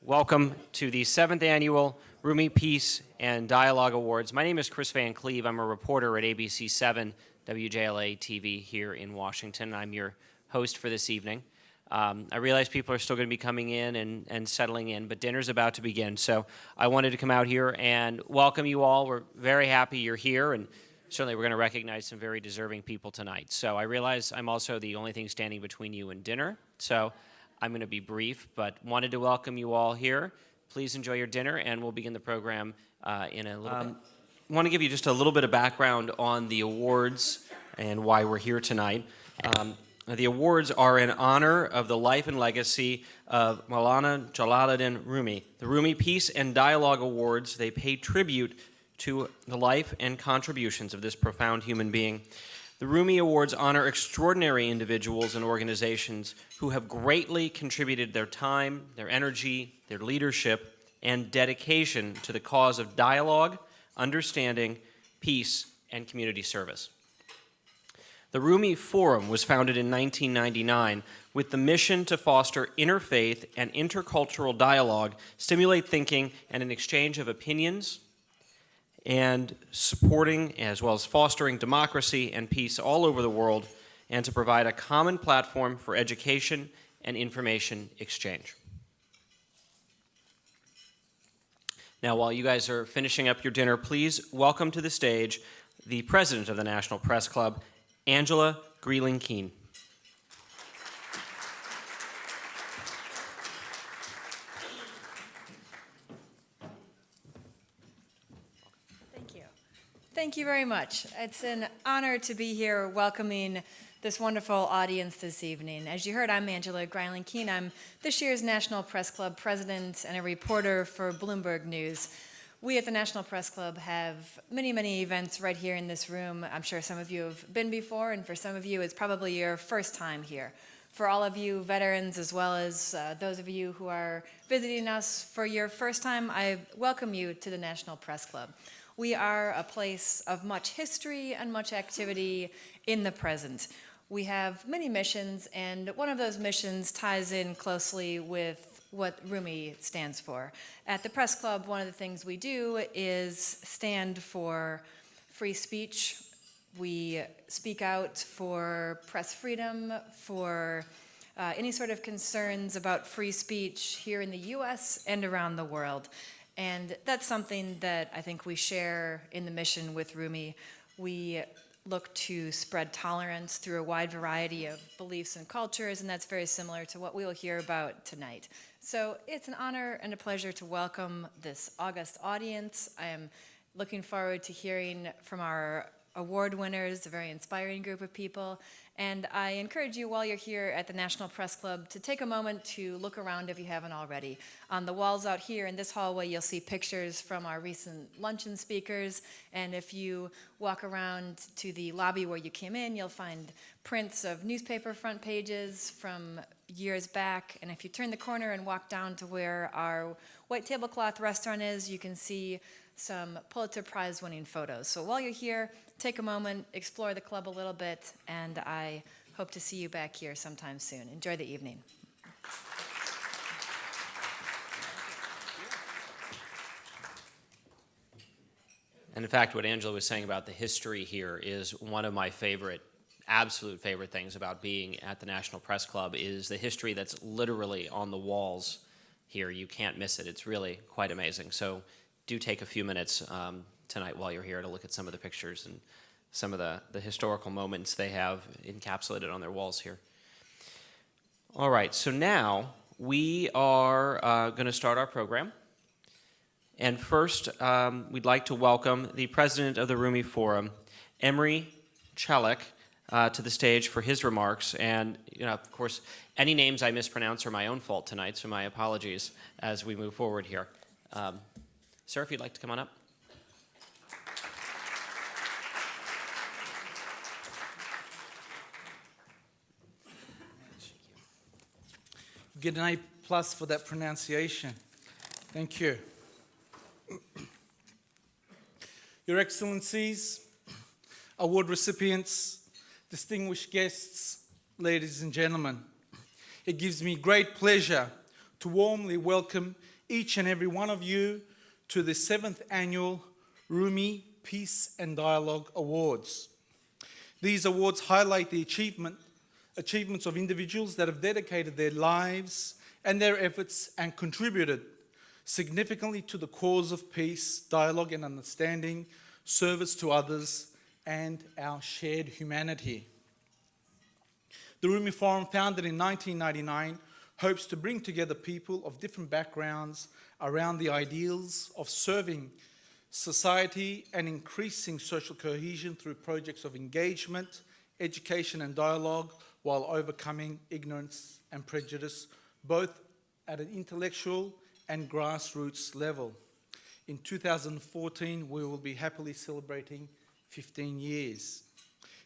Welcome to the 7th Annual Rumi Peace and Dialogue Awards. My name is Chris Van Cleve. I'm a reporter at ABC 7 WJLA TV here in Washington. I'm your host for this evening. I realize people are still going to be coming in and settling in, but dinner's about to begin. So I wanted to come out here and welcome you all. We're very happy you're here, and certainly we're going to recognize some very deserving people tonight. So I realize I'm also the only thing standing between you and dinner. So I'm going to be brief, but wanted to welcome you all here. Please enjoy your dinner, and we'll begin the program in a little bit. I want to give you just a little bit of background on the awards and why we're here tonight. The awards are in honor of the life and legacy of Maulana Jalaluddin Rumi. The Rumi Peace and Dialogue Awards, they pay tribute to the life and contributions of this profound human being. The Rumi Awards honor extraordinary individuals and organizations who have greatly contributed their time, their energy, their leadership, and dedication to the cause of dialogue, understanding, peace, and community service. The Rumi Forum was founded in 1999 with the mission to foster interfaith and intercultural dialogue, stimulate thinking, and an exchange of opinions, and supporting as well as fostering democracy and peace all over the world, and to provide a common platform for education and information exchange. Now, while you guys are finishing up your dinner, please welcome to the stage the president of the National Press Club, Angela Greeling-Keene. Thank you very much. It's an honor to be here welcoming this wonderful audience this evening. As you heard, I'm Angela Greeling-Keene. I'm this year's National Press Club president and a reporter for Bloomberg News. We at the National Press Club have many, many events right here in this room. I'm sure some of you have been before, and for some of you, it's probably your first time here. For all of you veterans, as well as those of you who are visiting us for your first time, I welcome you to the National Press Club. We are a place of much history and much activity in the present. We have many missions, and one of those missions ties in closely with what Rumi stands for. At the Press Club, one of the things we do is stand for free speech. We speak out for press freedom, for any sort of concerns about free speech here in the US and around the world. And that's something that I think we share in the mission with Rumi. We look to spread tolerance through a wide variety of beliefs and cultures, and that's very similar to what we'll hear about tonight. So it's an honor and a pleasure to welcome this august audience. I am looking forward to hearing from our award winners, a very inspiring group of people. And I encourage you while you're here at the National Press Club to take a moment to look around if you haven't already. On the walls out here in this hallway, you'll see pictures from our recent luncheon speakers. And if you walk around to the lobby where you came in, you'll find prints of newspaper front pages from years back. And if you turn the corner and walk down to where our white tablecloth restaurant is, you can see some Pulitzer Prize winning photos. So while you're here, take a moment, explore the club a little bit, and I hope to see you back here sometime soon. Enjoy the evening. And in fact, what Angela was saying about the history here is one of my absolute favorite things about being at the National Press Club is the history that's literally on the walls here. You can't miss it. It's really quite amazing. So do take a few minutes tonight while you're here to look at some of the pictures and some of the historical moments they have encapsulated on their walls here. All right, so now we are going to start our program. And first, we'd like to welcome the president of the Rumi Forum, Emre Çelik, to the stage for his remarks. And, of course, any names I mispronounce are my own fault tonight, so my apologies as we move forward here. Sir, if you'd like to come on up. Get an A+ for that pronunciation. Thank you. Your Excellencies, award recipients, distinguished guests, ladies and gentlemen, it gives me great pleasure to warmly welcome each and every one of you to the 7th Annual Rumi Peace and Dialogue Awards. These awards highlight the achievements of individuals that have dedicated their lives and their efforts and contributed significantly to the cause of peace, dialogue and understanding, service to others, and our shared humanity. The Rumi Forum, founded in 1999, hopes to bring together people of different backgrounds around the ideals of serving society and increasing social cohesion through projects of engagement, education and dialogue, while overcoming ignorance and prejudice, both at an intellectual and grassroots level. In 2014, we will be happily celebrating 15 years.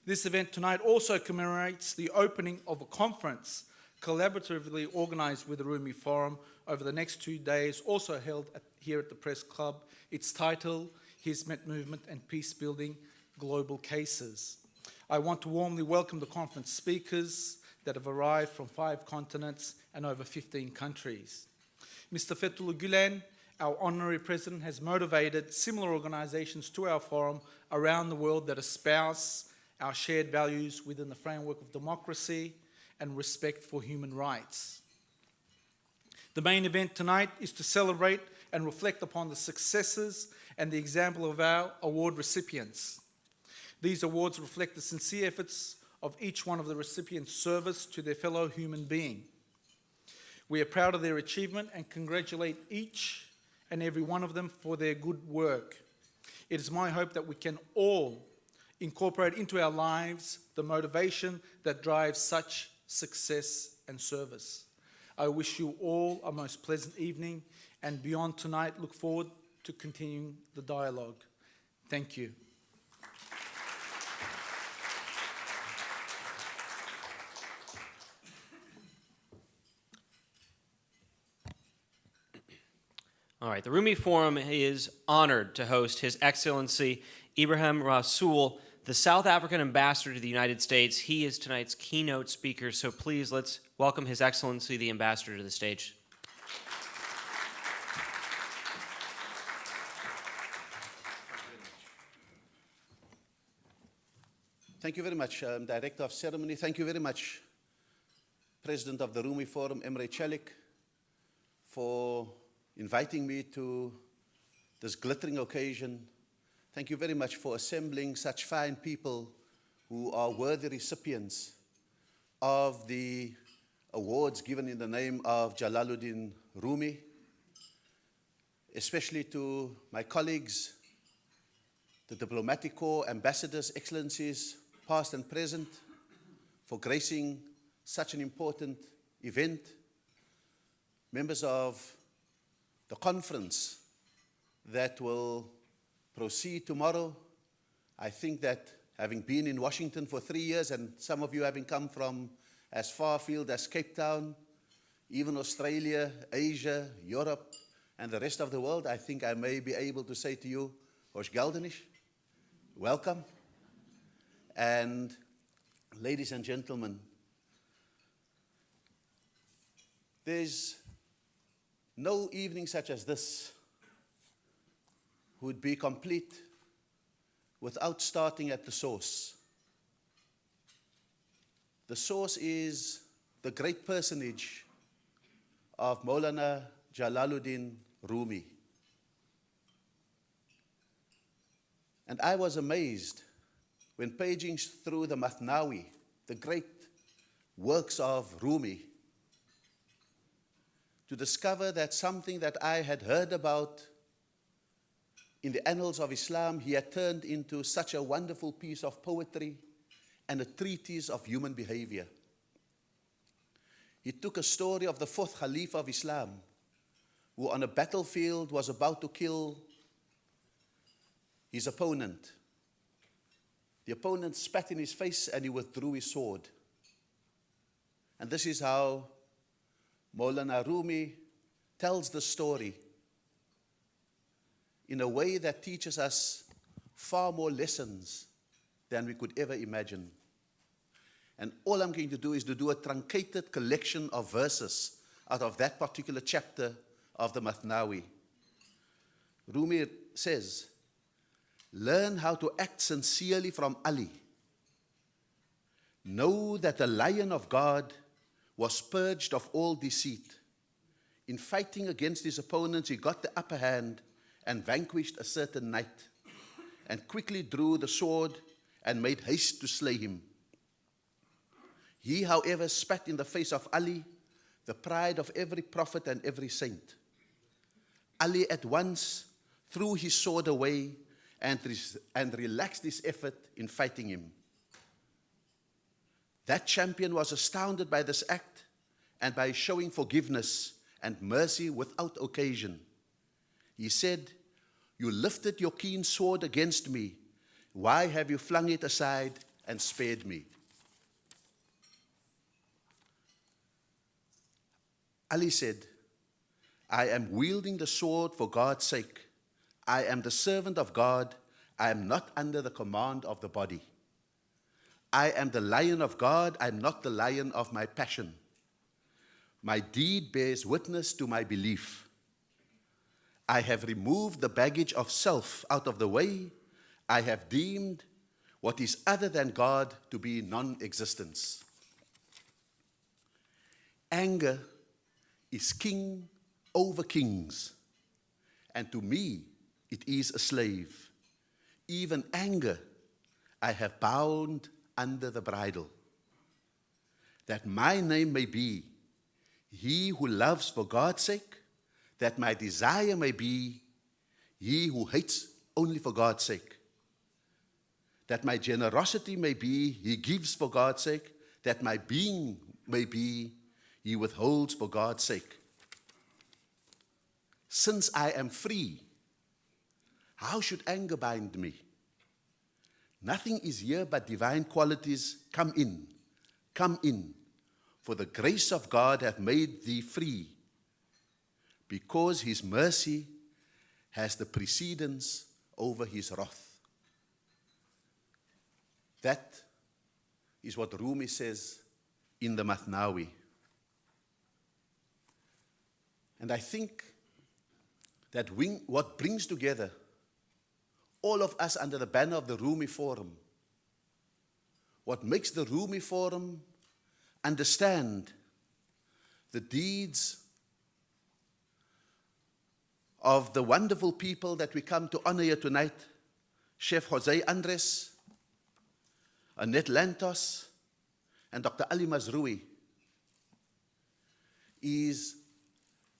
This event tonight also commemorates the opening of a conference collaboratively organised with the Rumi Forum over the next 2 days, also held here at the Press Club. Its title, Hizmet Movement and Peace Building, Global Cases. I want to warmly welcome the conference speakers that have arrived from 5 continents and over 15 countries. Mr. Fethullah Gulen, our honorary president, has motivated similar organisations to our forum around the world that espouse our shared values within the framework of democracy and respect for human rights. The main event tonight is to celebrate and reflect upon the successes and the example of our award recipients. These awards reflect the sincere efforts of each one of the recipients' service to their fellow human being. We are proud of their achievement and congratulate each and every one of them for their good work. It is my hope that we can all incorporate into our lives the motivation that drives such success and service. I wish you all a most pleasant evening, and beyond tonight, look forward to continuing the dialogue. Thank you. All right, the Rumi Forum is honored to host His Excellency Ibrahim Rasool, the South African ambassador to the United States. He is tonight's keynote speaker, so please let's welcome His Excellency the ambassador to the stage. Thank you very much, Director of Ceremony. Thank you very much, President of the Rumi Forum, Emre Çelik, for inviting me to this glittering occasion. Thank you very much for assembling such fine people who are worthy recipients of the awards given in the name of Jalaluddin Rumi, especially to my colleagues, the diplomatic corps, ambassadors, excellencies, past and present, for gracing such an important event, members of the conference that will proceed tomorrow. I think that having been in Washington for 3 years, and some of you having come from as far afield as Cape Town, even Australia, Asia, Europe, and the rest of the world, I think I may be able to say to you, Hoş geldiniz, welcome. And ladies and gentlemen, there's no evening such as this would be complete without starting at the source. The source is the great personage of Maulana Jalaluddin Rumi. And I was amazed when paging through the Mathnawi, the great works of Rumi, to discover that something that I had heard about in the annals of Islam, he had turned into such a wonderful piece of poetry and a treatise of human behavior. He took a story of the 4th Caliph of Islam, who on a battlefield was about to kill his opponent. The opponent spat in his face and he withdrew his sword. And this is how Maulana Rumi tells the story in a way that teaches us far more lessons than we could ever imagine. And all I'm going to do is to do a truncated collection of verses out of that particular chapter of the Mathnawi. Rumi says, learn how to act sincerely from Ali. Know that the lion of God was purged of all deceit. In fighting against his opponents, he got the upper hand and vanquished a certain knight, and quickly drew the sword and made haste to slay him. He, however, spat in the face of Ali, the pride of every prophet and every saint. Ali at once threw his sword away and relaxed his effort in fighting him. That champion was astounded by this act and by showing forgiveness and mercy without occasion. He said, you lifted your keen sword against me. Why have you flung it aside and spared me? Ali said, I am wielding the sword for God's sake. I am the servant of God. I am not under the command of the body. I am the lion of God. I am not the lion of my passion. My deed bears witness to my belief. I have removed the baggage of self out of the way. I have deemed what is other than God to be non-existence. Anger is king over kings, and to me it is a slave. Even anger I have bound under the bridle, that my name may be he who loves for God's sake, that my desire may be he who hates only for God's sake, that my generosity may be he gives for God's sake, that my being may be he withholds for God's sake. Since I am free, how should anger bind me? Nothing is here but divine qualities. Come in, for the grace of God hath made thee free, because his mercy has the precedence over his wrath. That is what Rumi says in the Mathnawi. And I think that what brings together all of us under the banner of the Rumi Forum, what makes the Rumi Forum understand the deeds of the wonderful people that we come to honor here tonight, Chef Jose Andres, Annette Lantos, and Dr. Ali Mazrui, is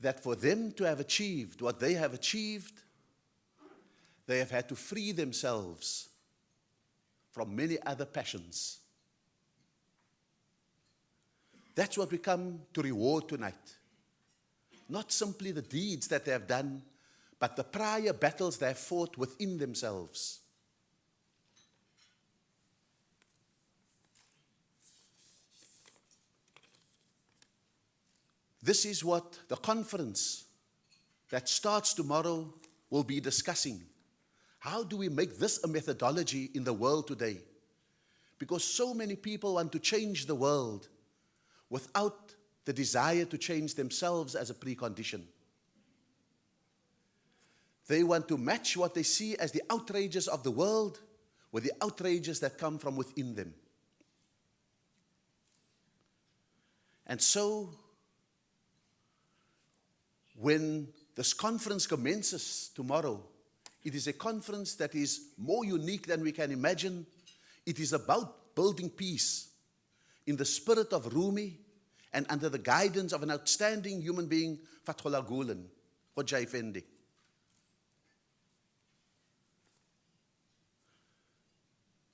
that for them to have achieved what they have achieved, they have had to free themselves from many other passions. That's what we come to reward tonight. Not simply the deeds that they have done, but the prior battles they have fought within themselves. This is what the conference that starts tomorrow will be discussing. How do we make this a methodology in the world today? Because so many people want to change the world without the desire to change themselves as a precondition. They want to match what they see as the outrages of the world with the outrages that come from within them. And so, when this conference commences tomorrow, it is a conference that is more unique than we can imagine. It is about building peace in the spirit of Rumi and under the guidance of an outstanding human being, Fathullah Gulen, Hoja Effendi.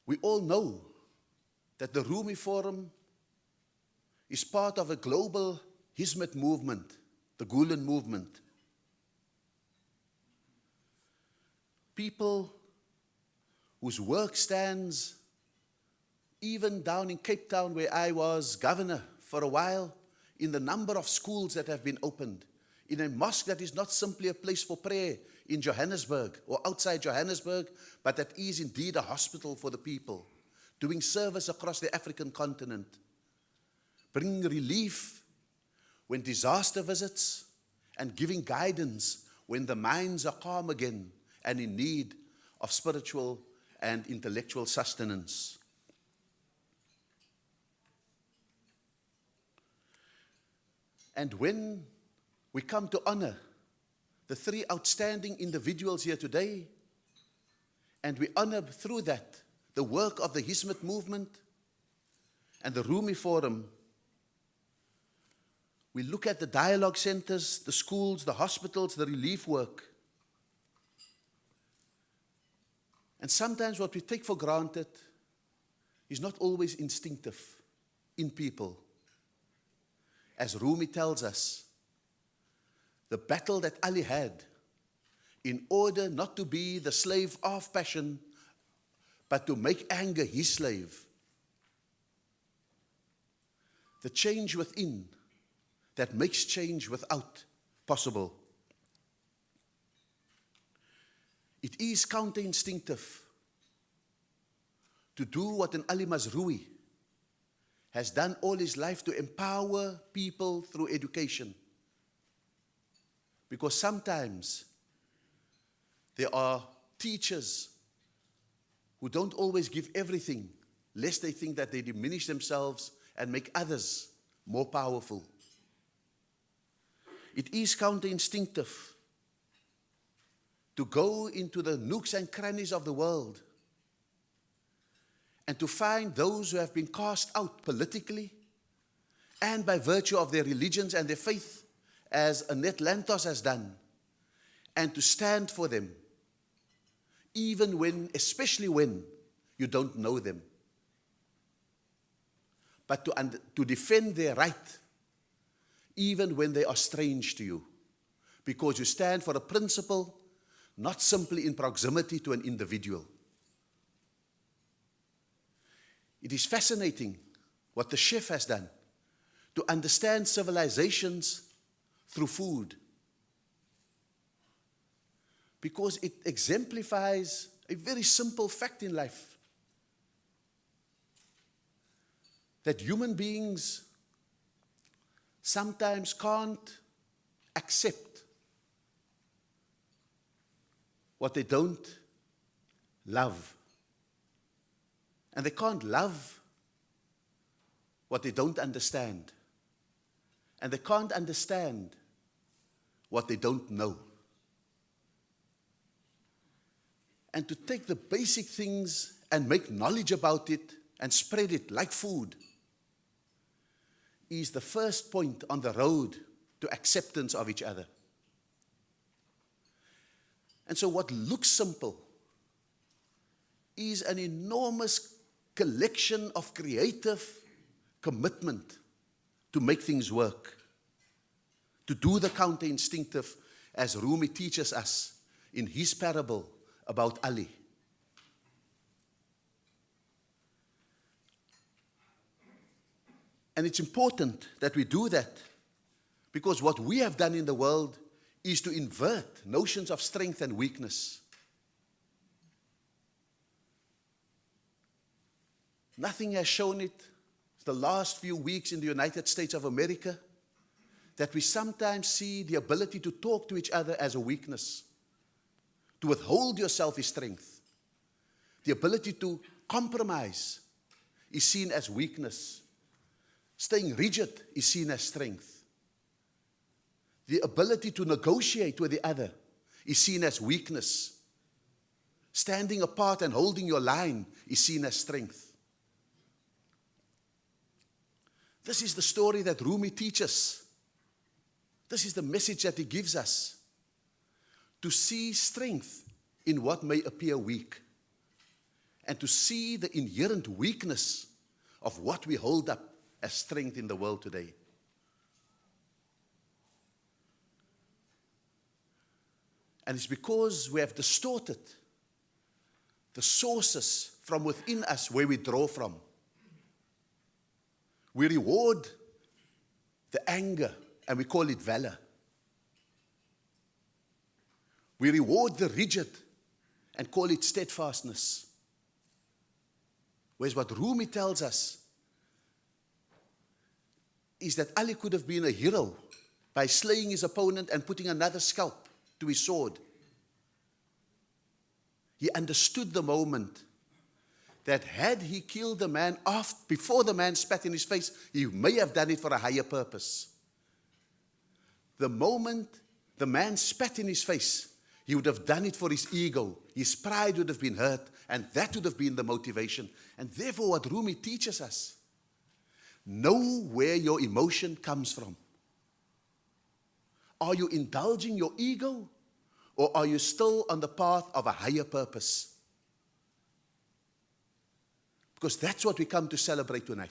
We all know that the Rumi Forum is part of a global Hizmet movement, the Gulen movement. People whose work stands even down in Cape Town, where I was governor for a while, in the number of schools that have been opened, in a mosque that is not simply a place for prayer in Johannesburg or outside Johannesburg, but that is indeed a hospital for the people, doing service across the African continent, bringing relief when disaster visits, and giving guidance when the minds are calm again and in need of spiritual and intellectual sustenance. And when we come to honor the three outstanding individuals here today, and we honor through that the work of the Hizmet movement and the Rumi Forum, we look at the dialogue centers, the schools, the hospitals, the relief work. And sometimes what we take for granted is not always instinctive in people. As Rumi tells us, the battle that Ali had in order not to be the slave of passion, but to make anger his slave. The change within that makes change without possible. It is counterinstinctive to do what an Ali Mazrui has done all his life, to empower people through education. Because sometimes there are teachers who don't always give everything, lest they think that they diminish themselves and make others more powerful. It is counterinstinctive to go into the nooks and crannies of the world and to find those who have been cast out politically and by virtue of their religions and their faith, as Annette Lantos has done, and to stand for them, even when, especially when you don't know them, but to defend their right, even when they are strange to you, because you stand for a principle, not simply in proximity to an individual. It is fascinating what the chef has done to understand civilizations through food, because it exemplifies a very simple fact in life, that human beings sometimes can't accept what they don't love. And they can't love what they don't understand. And they can't understand what they don't know. And to take the basic things and make knowledge about it and spread it like food is the first point on the road to acceptance of each other. And so what looks simple is an enormous collection of creative commitment to make things work, to do the counterinstinctive, as Rumi teaches us in his parable about Ali. And it's important that we do that, because what we have done in the world is to invert notions of strength and weakness. Nothing has shown it the last few weeks in the United States of America that we sometimes see the ability to talk to each other as a weakness. To withhold yourself is strength. The ability to compromise is seen as weakness. Staying rigid is seen as strength. The ability to negotiate with the other is seen as weakness. Standing apart and holding your line is seen as strength. This is the story that Rumi teaches. This is the message that he gives us. To see strength in what may appear weak, and to see the inherent weakness of what we hold up as strength in the world today. And it's because we have distorted the sources from within us where we draw from. We reward the anger and we call it valor. We reward the rigid and call it steadfastness. Whereas what Rumi tells us is that Ali could have been a hero by slaying his opponent and putting another scalp to his sword. He understood the moment that had he killed the man before the man spat in his face, he may have done it for a higher purpose. The moment the man spat in his face, he would have done it for his ego. His pride would have been hurt, and that would have been the motivation. And therefore, what Rumi teaches us, know where your emotion comes from. Are you indulging your ego, or are you still on the path of a higher purpose? Because that's what we come to celebrate tonight.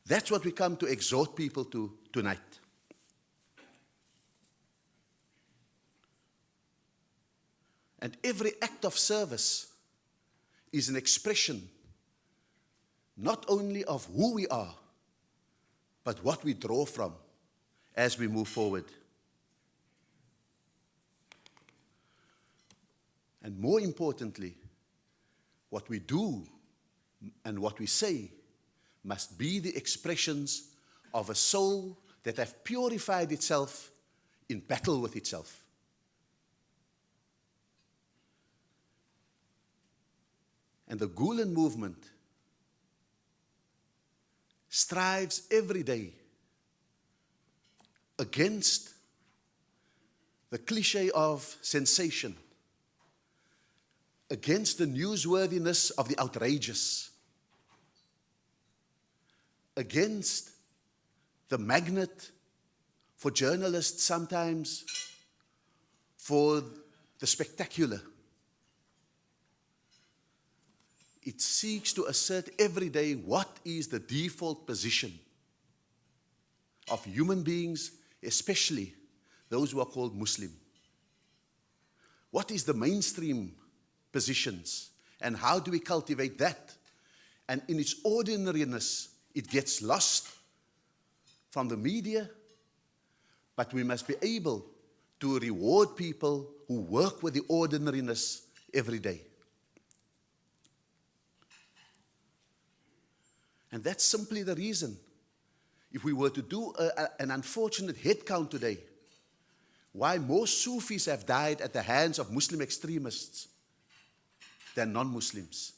That's what we come to exhort people to tonight. And every act of service is an expression not only of who we are, but what we draw from as we move forward. And more importantly, what we do and what we say must be the expressions of a soul that have purified itself in battle with itself. And the Gulen movement strives every day against the cliche of sensation, against the newsworthiness of the outrageous, against the magnet for journalists sometimes for the spectacular. It seeks to assert every day what is the default position of human beings, especially those who are called Muslim. What is the mainstream positions, and how do we cultivate that? And in its ordinariness, it gets lost from the media, but we must be able to reward people who work with the ordinariness every day. And that's simply the reason. If we were to do an unfortunate head count today, why more Sufis have died at the hands of Muslim extremists than non-Muslims,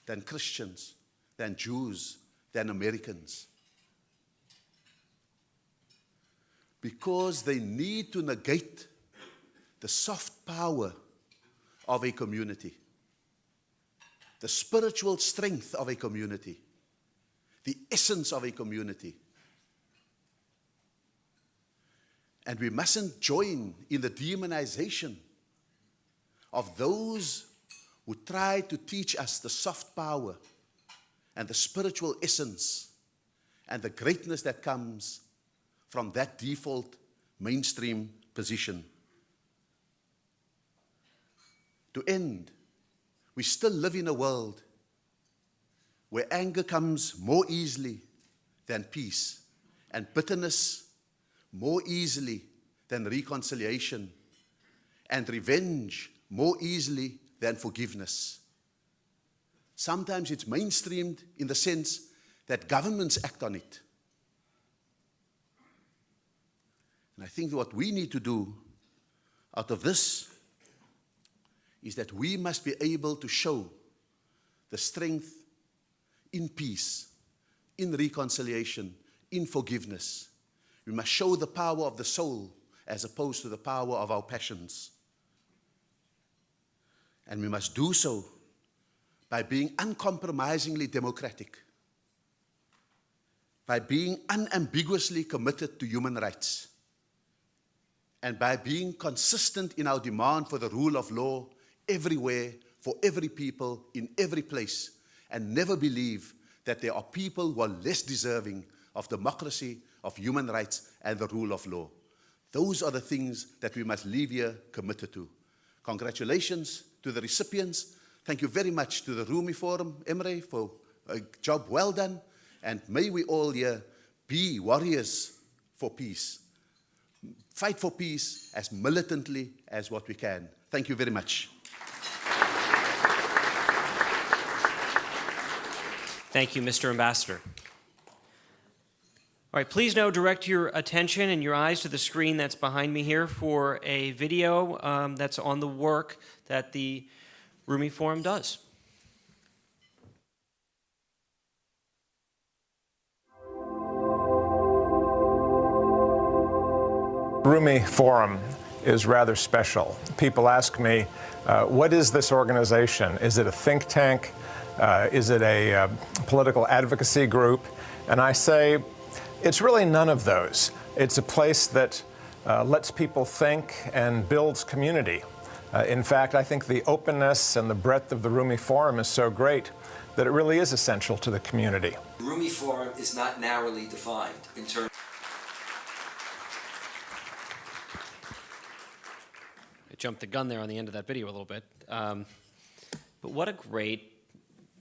than Christians, than Jews, than Americans. Because they need to negate the soft power of a community, the spiritual strength of a community, the essence of a community. And we mustn't join in the demonization of those who try to teach us the soft power and the spiritual essence and the greatness that comes from that default mainstream position. To end, we still live in a world where anger comes more easily than peace, and bitterness more easily than reconciliation, and revenge more easily than forgiveness. Sometimes it's mainstreamed in the sense that governments act on it. And I think what we need to do out of this is that we must be able to show the strength in peace, in reconciliation, in forgiveness. We must show the power of the soul as opposed to the power of our passions. And we must do so by being uncompromisingly democratic, by being unambiguously committed to human rights, and by being consistent in our demand for the rule of law everywhere, for every people, in every place, and never believe that there are people who are less deserving of democracy, of human rights, and the rule of law. Those are the things that we must leave here committed to. Congratulations to the recipients. Thank you very much to the Rumi Forum, Emre, for a job well done. And may we all here be warriors for peace. Fight for peace as militantly as what we can. Thank you very much. Thank you, Mr. Ambassador. All right, please now direct your attention and your eyes to the screen that's behind me here for a video that's on the work that the Rumi Forum does. Rumi Forum is rather special. People ask me, what is this organization? Is it a think tank? Is it a political advocacy group? And I say, it's really none of those. It's a place that lets people think and builds community. In fact, I think the openness and the breadth of the Rumi Forum is so great that it really is essential to the community. The Rumi Forum is not narrowly defined in terms. I jumped the gun there on the end of that video a little bit. But what a great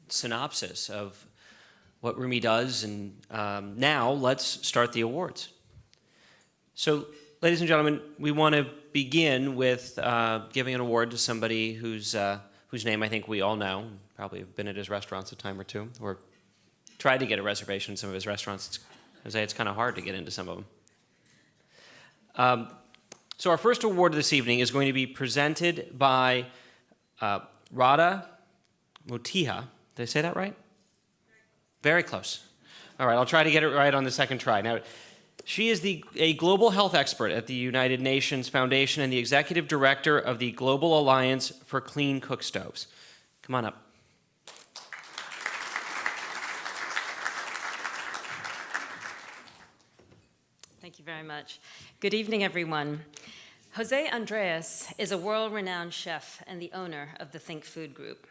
synopsis of what Rumi does, and now let's start the awards. So, ladies and gentlemen, we want to begin with giving an award to somebody whose name I think we all know, probably have been at his restaurants a time or two, or tried to get a reservation in some of his restaurants. It's kind of hard to get into some of them. So our first award this evening is going to be presented by Radha Motiha. Did I say that right? Very close. All right, I'll try to get it right on the second try. Now, she is a global health expert at the United Nations Foundation and the executive director of the Global Alliance for Clean Cook Stoves. Come on up. Thank you very much. Good evening, everyone. Jose Andres is a world-renowned chef and the owner of the Think Food Group.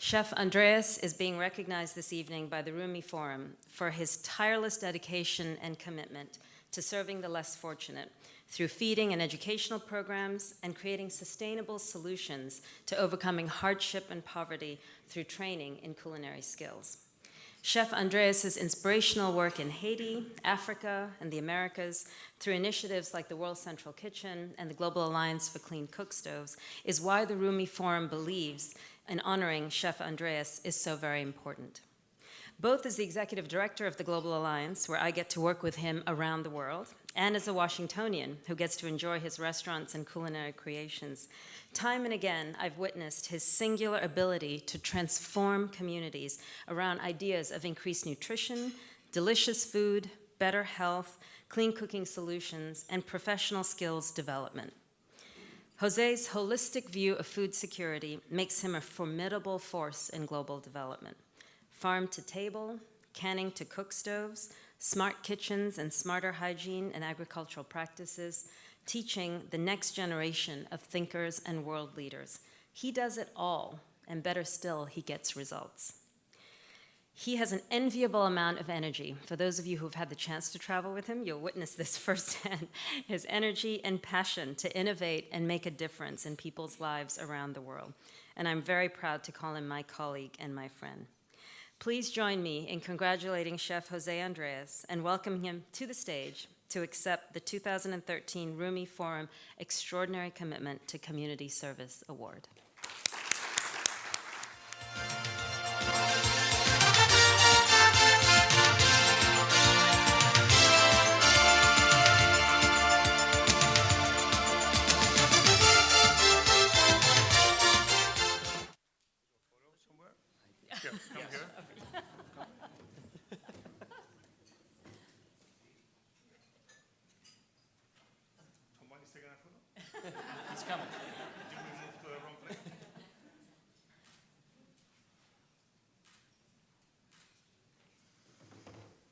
Chef Andreas is being recognized this evening by the Rumi Forum for his tireless dedication and commitment to serving the less fortunate through feeding and educational programs and creating sustainable solutions to overcoming hardship and poverty through training in culinary skills. Chef Andreas' inspirational work in Haiti, Africa, and the Americas through initiatives like the World Central Kitchen and the Global Alliance for Clean Cook Stoves is why the Rumi Forum believes in honoring Chef Andreas is so very important. Both as the executive director of the Global Alliance, where I get to work with him around the world, and as a Washingtonian who gets to enjoy his restaurants and culinary creations, time and again I've witnessed his singular ability to transform communities around ideas of increased nutrition, delicious food, better health, clean cooking solutions, and professional skills development. Jose's holistic view of food security makes him a formidable force in global development. Farm to table, canning to cook stoves, smart kitchens and smarter hygiene and agricultural practices, teaching the next generation of thinkers and world leaders. He does it all, and better still, he gets results. He has an enviable amount of energy. For those of you who've had the chance to travel with him, you'll witness this firsthand. His energy and passion to innovate and make a difference in people's lives around the world. And I'm very proud to call him my colleague and my friend. Please join me in congratulating Chef Jose Andreas and welcoming him to the stage to accept the 2013 Rumi Forum Extraordinary Commitment to Community Service Award. He's coming.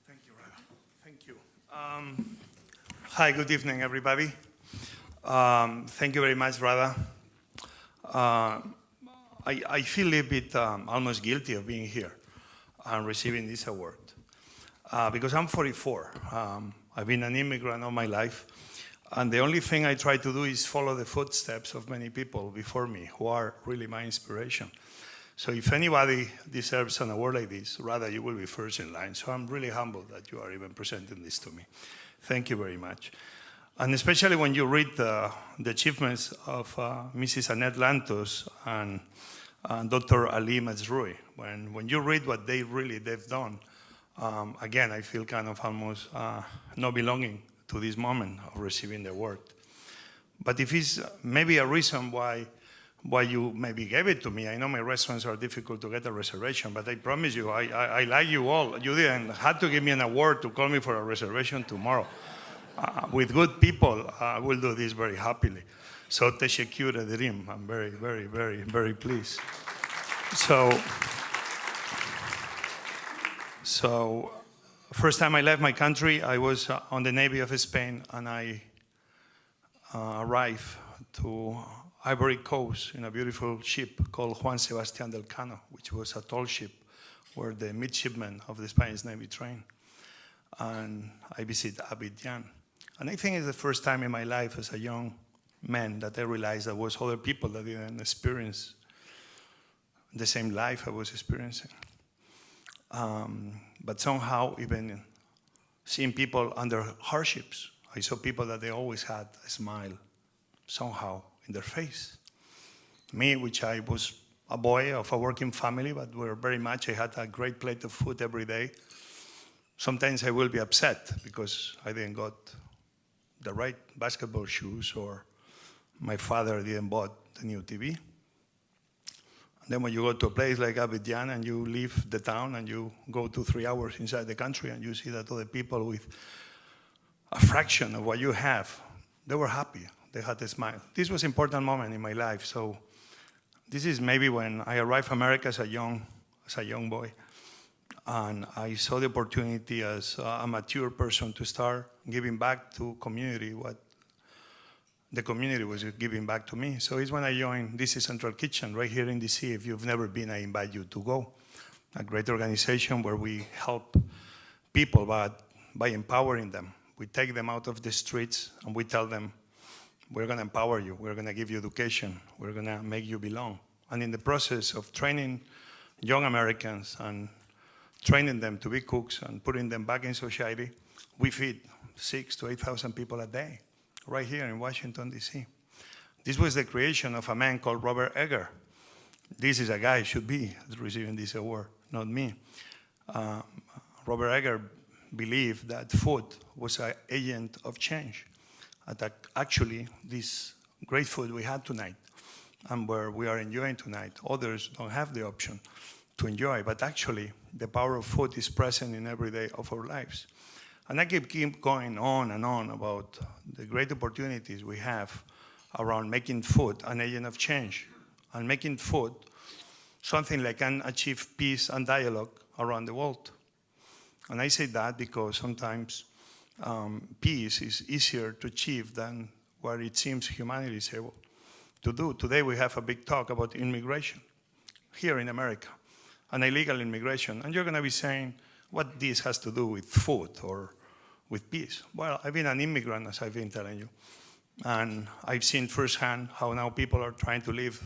Thank you, Radha. Thank you. Hi, good evening, everybody. Thank you very much, Radha. I feel a bit almost guilty of being here and receiving this award because I'm 44. I've been an immigrant all my life, and the only thing I try to do is follow the footsteps of many people before me who are really my inspiration. So if anybody deserves an award like this, Radha, you will be first in line. So I'm really humbled that you are even presenting this to me. Thank you very much. And especially when you read the achievements of Mrs. Annette Lantos and Dr. Ali Mazrui, when you read what they've done Again, I feel kind of almost not belonging to this moment of receiving the award. But if it's maybe a reason why you maybe gave it to me, I know my restaurants are difficult to get a reservation, but I promise you, I like you all. You didn't have to give me an award to call me for a reservation tomorrow. With good people, I will do this very happily. So, teşekkür ederim. I'm very, very, very, very pleased. So, first time I left my country, I was on the Navy of Spain, and I arrived to Ivory Coast in a beautiful ship called Juan Sebastián del Cano, which was a tall ship where the midshipmen of the Spanish Navy trained. And I visited Abidjan. And I think it's the first time in my life as a young man that I realized there was other people that didn't experience the same life I was experiencing. But somehow, even seeing people under hardships, I saw people that they always had a smile somehow in their face. Me, which I was a boy of a working family, but I had a great plate of food every day. Sometimes I will be upset because I didn't got the right basketball shoes, or my father didn't bought the new TV. And then when you go to a place like Abidjan and you leave the town and you go 2-3 hours inside the country and you see that other people with a fraction of what you have, they were happy. They had a smile. This was an important moment in my life. So this is maybe when I arrived in America as a young boy. And I saw the opportunity as a mature person to start giving back to community what the community was giving back to me. So it's when I joined DC Central Kitchen right here in DC. If you've never been, I invite you to go. A great organization where we help people by empowering them. We take them out of the streets and we tell them, we're going to empower you. We're going to give you education. We're going to make you belong. And in the process of training young Americans and training them to be cooks and putting them back in society, we feed 6,000 to 8,000 people a day, right here in Washington, D.C. This was the creation of a man called Robert Egger. This is a guy who should be receiving this award, not me. Robert Egger believed that food was an agent of change. That actually, this great food we had tonight, and where we are enjoying tonight, others don't have the option to enjoy, but actually, the power of food is present in every day of our lives. And I keep going on and on about the great opportunities we have around making food an agent of change, and making food something that can achieve peace and dialogue around the world. And I say that because sometimes peace is easier to achieve than what it seems humanity is able to do. Today we have a big talk about immigration here in America, and illegal immigration. And you're going to be saying, what this has to do with food or with peace? Well, I've been an immigrant, as I've been telling you. And I've seen firsthand how now people are trying to leave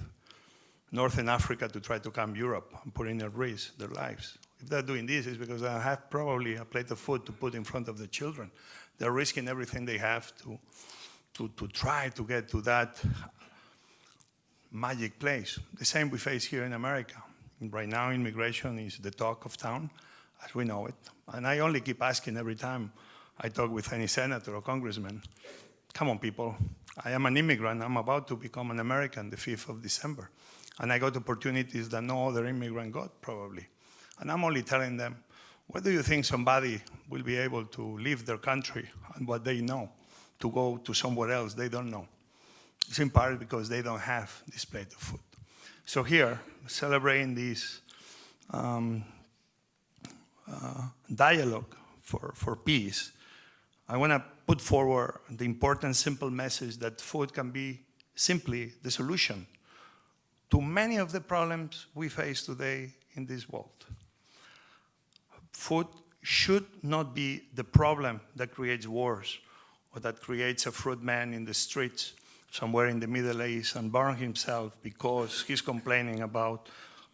Northern Africa to try to come to Europe and putting at risk their lives. If they're doing this, it's because they have probably a plate of food to put in front of the children. They're risking everything they have to try to get to that magic place. The same we face here in America. Right now, immigration is the talk of town, as we know it. And I only keep asking every time I talk with any senator or congressman, come on, people. I am an immigrant. I'm about to become an American the 5th of December. And I got opportunities that no other immigrant got, probably. And I'm only telling them, where do you think somebody will be able to leave their country and what they know to go to somewhere else they don't know? It's in part because they don't have this plate of food. So here, celebrating this dialogue for peace, I want to put forward the important, simple message that food can be simply the solution to many of the problems we face today in this world. Food should not be the problem that creates wars or that creates a fruit man in the streets somewhere in the Middle East and burn himself because he's complaining about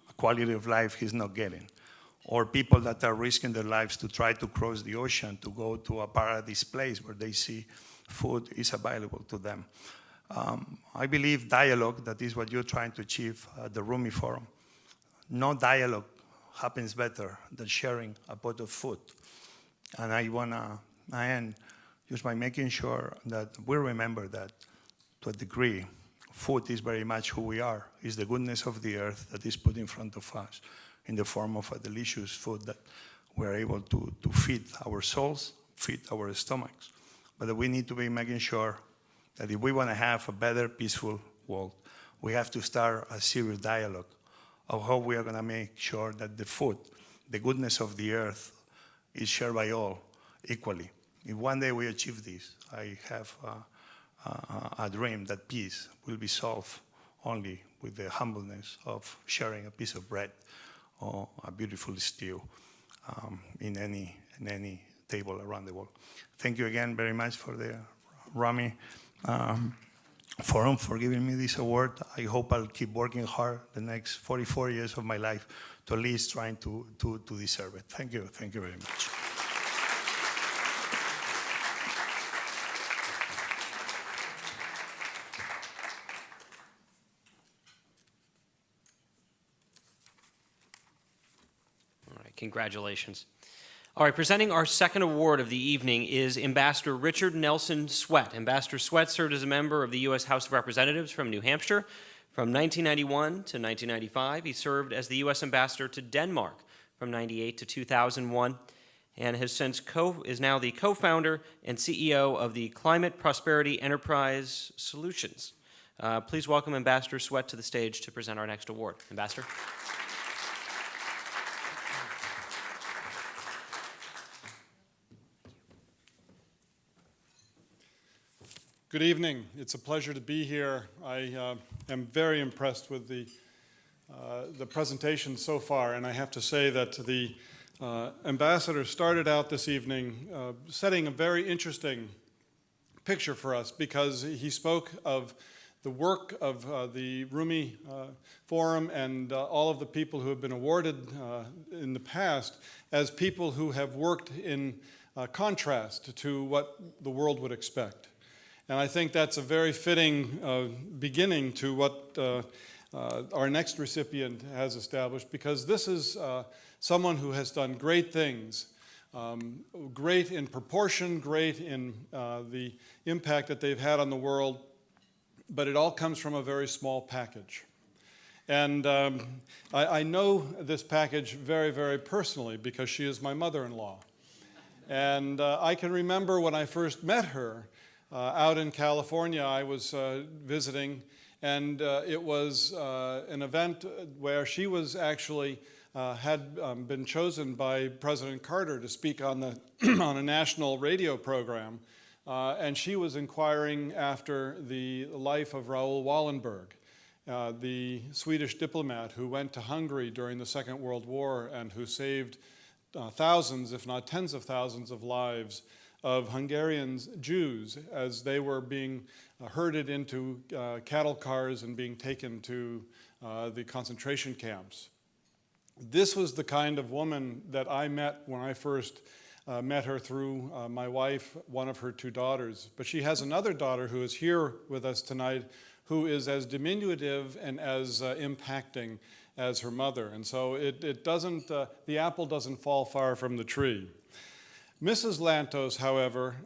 a quality of life he's not getting. Or people that are risking their lives to try to cross the ocean to go to a paradise place where they see food is available to them. I believe dialogue, that is what you're trying to achieve at the Rumi Forum. No dialogue happens better than sharing a pot of food. And I want to end just by making sure that we remember that, to a degree, food is very much who we are. It's the goodness of the earth that is put in front of us in the form of a delicious food that we're able to feed our souls, feed our stomachs. But we need to be making sure that if we want to have a better, peaceful world, we have to start a serious dialogue of how we are going to make sure that the food, the goodness of the earth, is shared by all equally. If one day we achieve this, I have a dream that peace will be solved only with the humbleness of sharing a piece of bread or a beautiful stew in any table around the world. Thank you again very much for the Rumi Forum for giving me this award. I hope I'll keep working hard the next 44 years of my life to at least trying to deserve it. Thank you very much. All right, congratulations. All right, presenting our second award of the evening is Ambassador Richard Nelson Sweat. Ambassador Sweat served as a member of the U.S. House of Representatives from New Hampshire. From 1991 to 1995, he served as the U.S. Ambassador to Denmark from 1998 to 2001, and is now the co-founder and CEO of the Climate Prosperity Enterprise Solutions. Please welcome Ambassador Sweat to the stage to present our next award. Ambassador. Good evening. It's a pleasure to be here. I am very impressed with the presentation so far, and I have to say that the ambassador started out this evening setting a very interesting picture for us, because he spoke of the work of the Rumi Forum and all of the people who have been awarded in the past as people who have worked in contrast to what the world would expect. And I think that's a very fitting beginning to what our next recipient has established, because this is someone who has done great things, great in proportion, great in the impact that they've had on the world, but it all comes from a very small package. And I know this package very, very personally, because she is my mother-in-law. And I can remember when I first met her, out in California. I was visiting, and it was an event where she was actually had been chosen by President Carter to speak on the on a national radio program, and she was inquiring after the life of Raoul Wallenberg, the Swedish diplomat who went to Hungary during the Second World War and who saved thousands, if not tens of thousands, of lives of Hungarian Jews as they were being herded into cattle cars and being taken to the concentration camps. This was the kind of woman that I met when I first met her through my wife, one of her two daughters. But she has another daughter who is here with us tonight, who is as diminutive and as impacting as her mother. And so it doesn't, the apple doesn't fall far from the tree. Mrs. Lantos, however,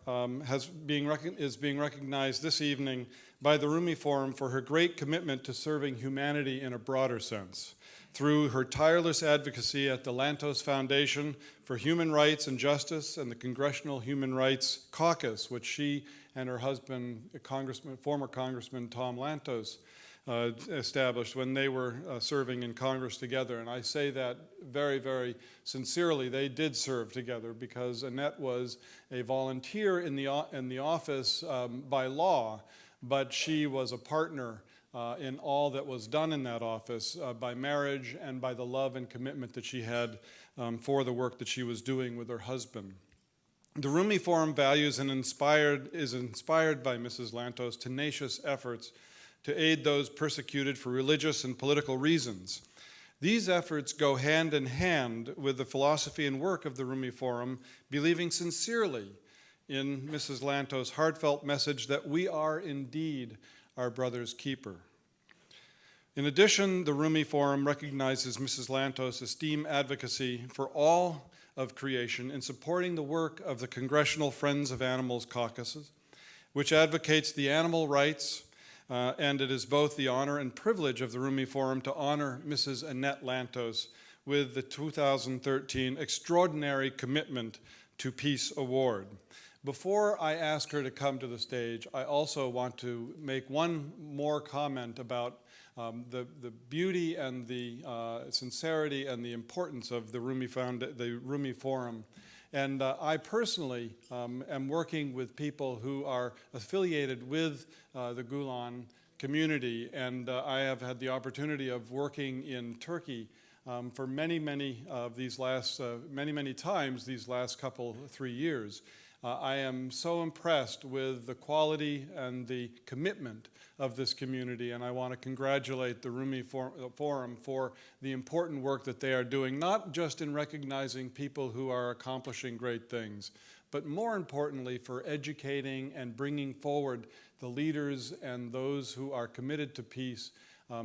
is being recognized this evening by the Rumi Forum for her great commitment to serving humanity in a broader sense, through her tireless advocacy at the Lantos Foundation for Human Rights and Justice and the Congressional Human Rights Caucus, which she and her husband, former Congressman Tom Lantos, established when they were serving in Congress together. And I say that very, very sincerely. They did serve together, because Annette was a volunteer in the office by law, but she was a partner in all that was done in that office by marriage and by the love and commitment that she had for the work that she was doing with her husband. The Rumi Forum values and is inspired by Mrs. Lantos' tenacious efforts to aid those persecuted for religious and political reasons. These efforts go hand in hand with the philosophy and work of the Rumi Forum, believing sincerely in Mrs. Lantos' heartfelt message that we are indeed our brother's keeper. In addition, the Rumi Forum recognizes Mrs. Lantos' esteemed advocacy for all of creation in supporting the work of the Congressional Friends of Animals Caucus, which advocates the animal rights, and it is both the honor and privilege of the Rumi Forum to honor Mrs. Annette Lantos with the 2013 Extraordinary Commitment to Peace Award. Before I ask her to come to the stage, I also want to make one more comment about the beauty and the sincerity and the importance of the Rumi Forum. And I personally am working with people who are affiliated with the Gulen community, and I have had the opportunity of working in Turkey for many times these last 3 years. I am so impressed with the quality and the commitment of this community, and I want to congratulate the Rumi Forum for the important work that they are doing, not just in recognizing people who are accomplishing great things, but more importantly for educating and bringing forward the leaders and those who are committed to peace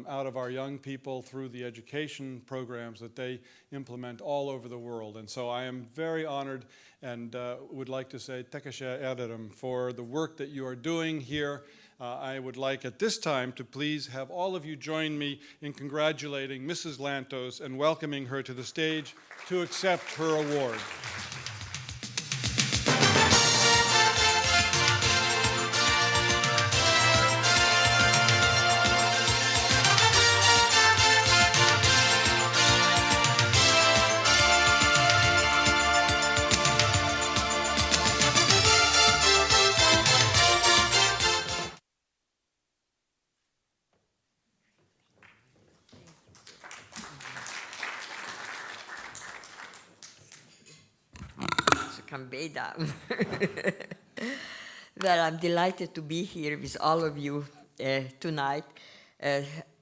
out of our young people through the education programs that they implement all over the world. And so I am very honored and would like to say Teşekkür ederim for the work that you are doing here. I would like at this time to please have all of you join me in congratulating Mrs. Lantos and welcoming her to the stage to accept her award. Well, I'm delighted to be here with all of you tonight.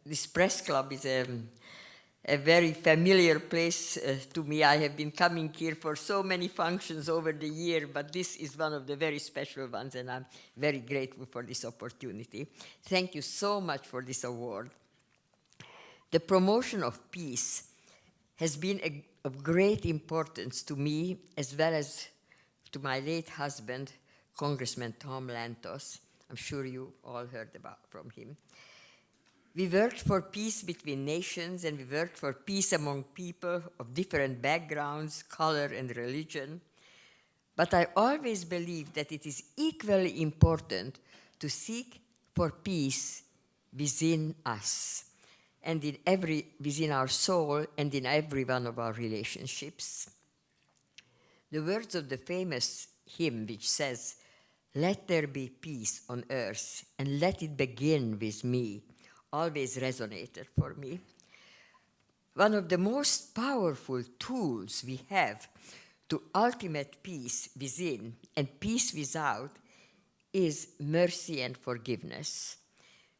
This press club is a very familiar place to me. I have been coming here for so many functions over the year, but this is one of the very special ones, and I'm very grateful for this opportunity. Thank you so much for this award. The promotion of peace has been of great importance to me as well as to my late husband, Congressman Tom Lantos. I'm sure you all heard from him. We worked for peace between nations, and we worked for peace among people of different backgrounds, color, and religion. But I always believe that it is equally important to seek for peace within us, and within our soul, and in every one of our relationships. The words of the famous hymn which says, "Let there be peace on earth, and let it begin with me," always resonated for me. One of the most powerful tools we have to ultimate peace within and peace without is mercy and forgiveness.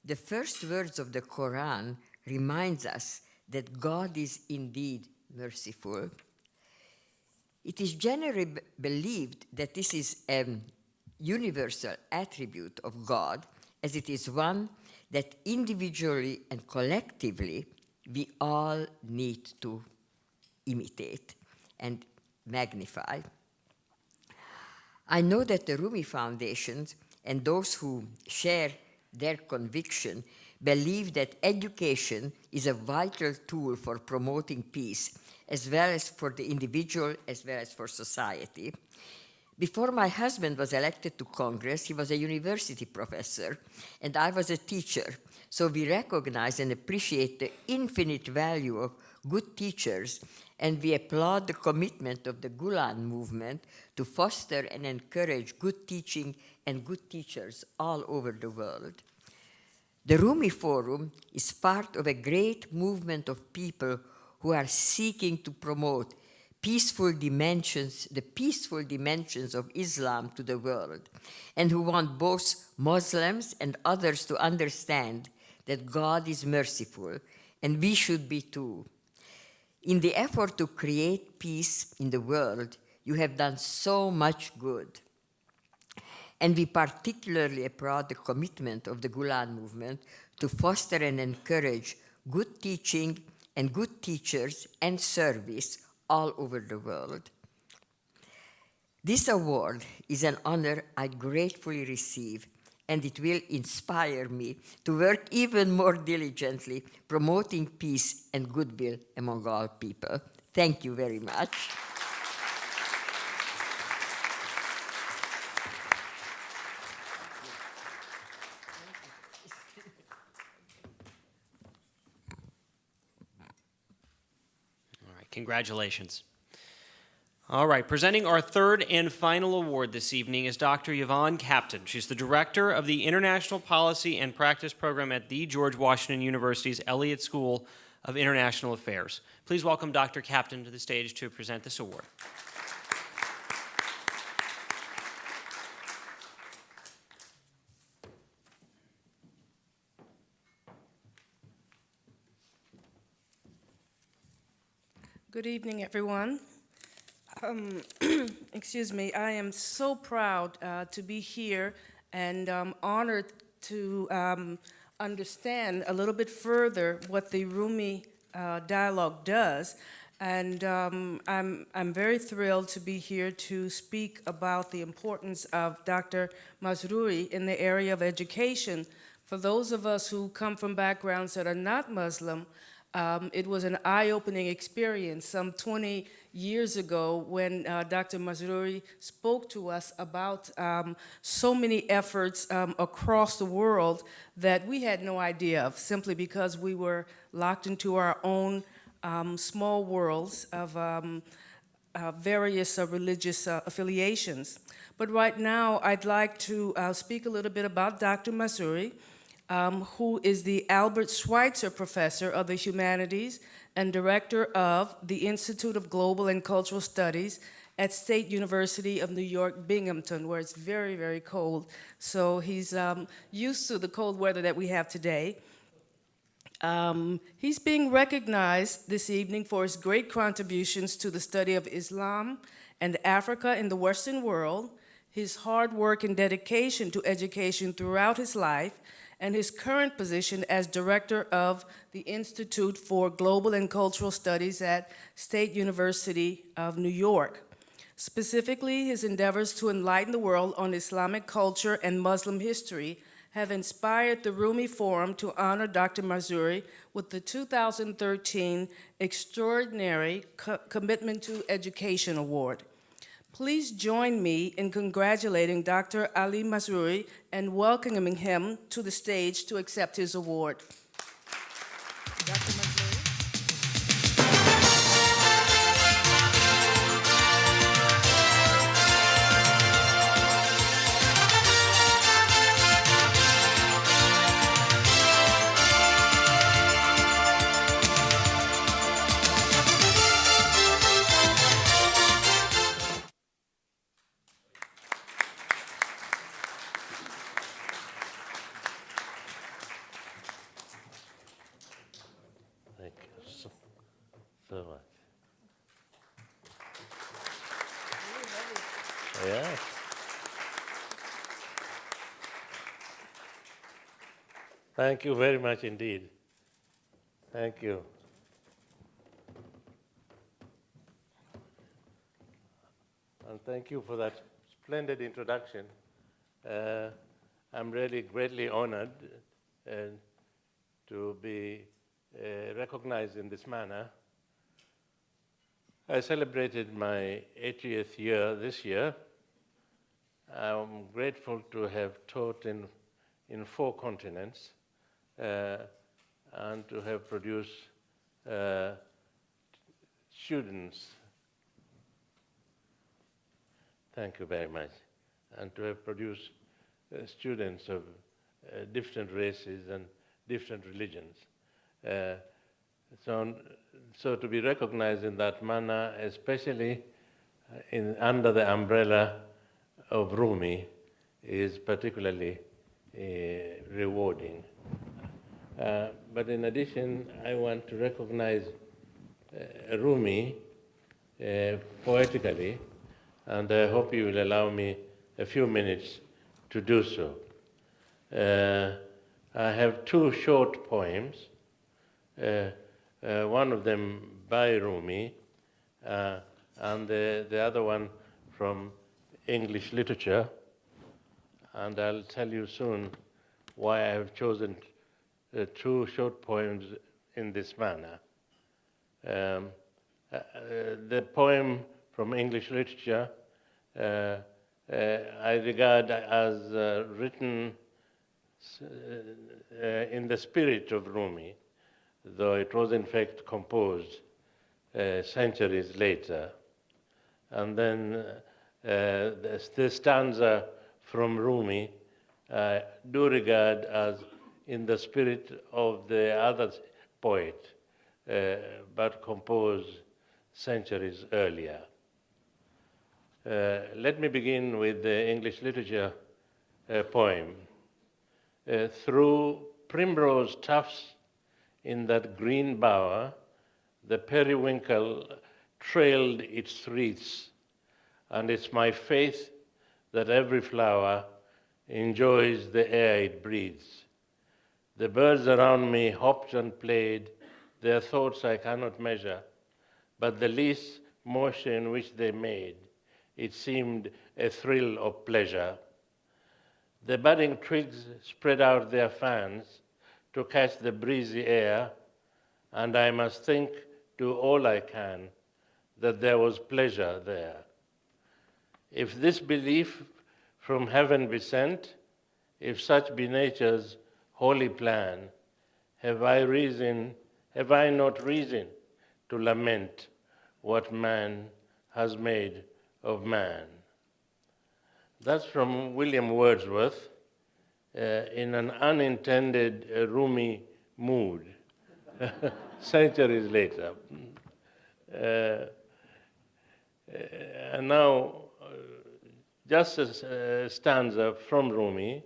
The first words of the Quran reminds us that God is indeed merciful. It is generally believed that this is a universal attribute of God, as it is one that individually and collectively we all need to imitate and magnify. I know that the Rumi Foundation and those who share their conviction believe that education is a vital tool for promoting peace, as well as for the individual, as well as for society. Before my husband was elected to Congress, he was a university professor, and I was a teacher. So we recognize and appreciate the infinite value of good teachers, and we applaud the commitment of the Gulen movement to foster and encourage good teaching and good teachers all over the world. The Rumi Forum is part of a great movement of people who are seeking to promote the peaceful dimensions of Islam to the world, and who want both Muslims and others to understand that God is merciful, and we should be too. In the effort to create peace in the world, you have done so much good. And we particularly applaud the commitment of the Gulen movement to foster and encourage good teaching, and good teachers and service all over the world. This award is an honor I gratefully receive, and it will inspire me to work even more diligently promoting peace and goodwill among all people. Thank you very much. All right, congratulations. All right, presenting our third and final award this evening is Dr. Yvonne Captain. She's the director of the International Policy and Practice Program at the George Washington University's Elliott School of International Affairs. Please welcome Dr. Captain to the stage to present this award. Good evening, everyone. Excuse me, I am so proud to be here and honored to understand a little bit further what the Rumi dialogue does. And I'm very thrilled to be here to speak about the importance of Dr. Mazrui in the area of education. For those of us who come from backgrounds that are not Muslim, it was an eye-opening experience some 20 years ago when Dr. Mazrui spoke to us about so many efforts across the world that we had no idea of, simply because we were locked into our own small worlds of various religious affiliations. But right now, I'd like to speak a little bit about Dr. Mazrui, who is the Albert Schweitzer Professor of the Humanities and Director of the Institute of Global and Cultural Studies at State University of New York, Binghamton, where it's very, very cold. So he's used to the cold weather that we have today. He's being recognized this evening for his great contributions to the study of Islam and Africa in the Western world, his hard work and dedication to education throughout his life, and his current position as director of the Institute for Global and Cultural Studies at State University of New York. Specifically, his endeavors to enlighten the world on Islamic culture and Muslim history have inspired the Rumi Forum to honor Dr. Mazrui with the 2013 Extraordinary Commitment to Education Award. Please join me in congratulating Dr. Ali Mazrui and welcoming him to the stage to accept his award. Dr. Mazrui. Thank you so much. Yeah. Thank you very much indeed. Thank you. And thank you for that splendid introduction. I'm really greatly honored to be recognized in this manner. I celebrated my 80th year this year. I'm grateful to have taught in 4 continents and to have produced students. Thank you very much. And to have produced students of different races and different religions. So to be recognized in that manner, especially under the umbrella of Rumi, is particularly rewarding. But in addition, I want to recognize Rumi poetically, and I hope you will allow me a few minutes to do so. I have 2 short poems one of them by Rumi, and the other one from English literature. And I'll tell you soon why I have chosen two short poems in this manner. The poem from English literature I regard as written in the spirit of Rumi, though it was in fact composed centuries later. And then the stanza from Rumi I do regard as in the spirit of the other poet, but composed centuries earlier. Let me begin with the English literature poem. Through primrose tufts in that green bower, the periwinkle trailed its wreaths, and it's my faith that every flower enjoys the air it breathes. The birds around me hopped and played, their thoughts I cannot measure, but the least motion which they made, it seemed a thrill of pleasure. The budding twigs spread out their fans to catch the breezy air, and I must think, do all I can, that there was pleasure there. If this belief from heaven be sent, if such be nature's holy plan, have I not reason to lament what man has made of man? That's from William Wordsworth in an unintended Rumi mood, centuries later. And now, just a stanza from Rumi.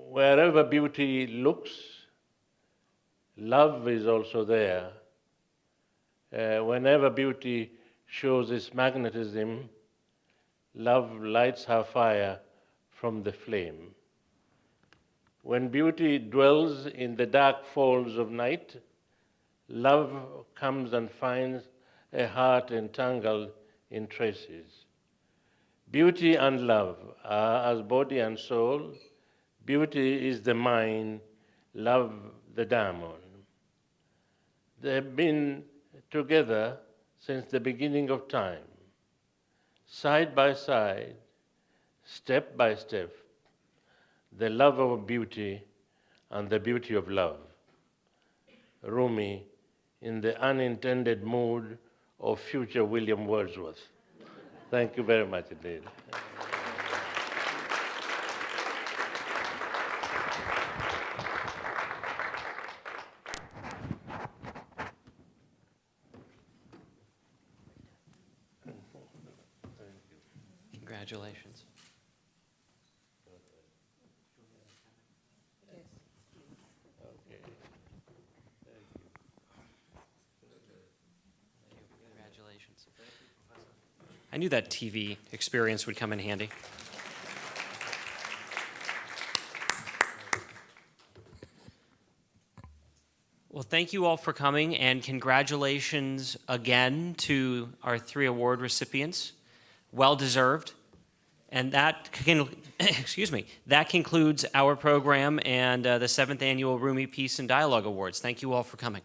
Wherever beauty looks, love is also there. Whenever beauty shows its magnetism, love lights her fire from the flame. When beauty dwells in the dark folds of night, love comes and finds a heart entangled in traces. Beauty and love are as body and soul. Beauty is the mind, love the diamond. They've been together since the beginning of time, side by side, step by step, the love of beauty and the beauty of love. Rumi, in the unintended mood of future William Wordsworth. Thank you very much indeed. Congratulations. Congratulations. I knew that TV experience would come in handy. Well, thank you all for coming, and congratulations again to our 3 award recipients. Well deserved. And that that concludes our program and the 7th Annual Rumi Peace and Dialogue Awards. Thank you all for coming.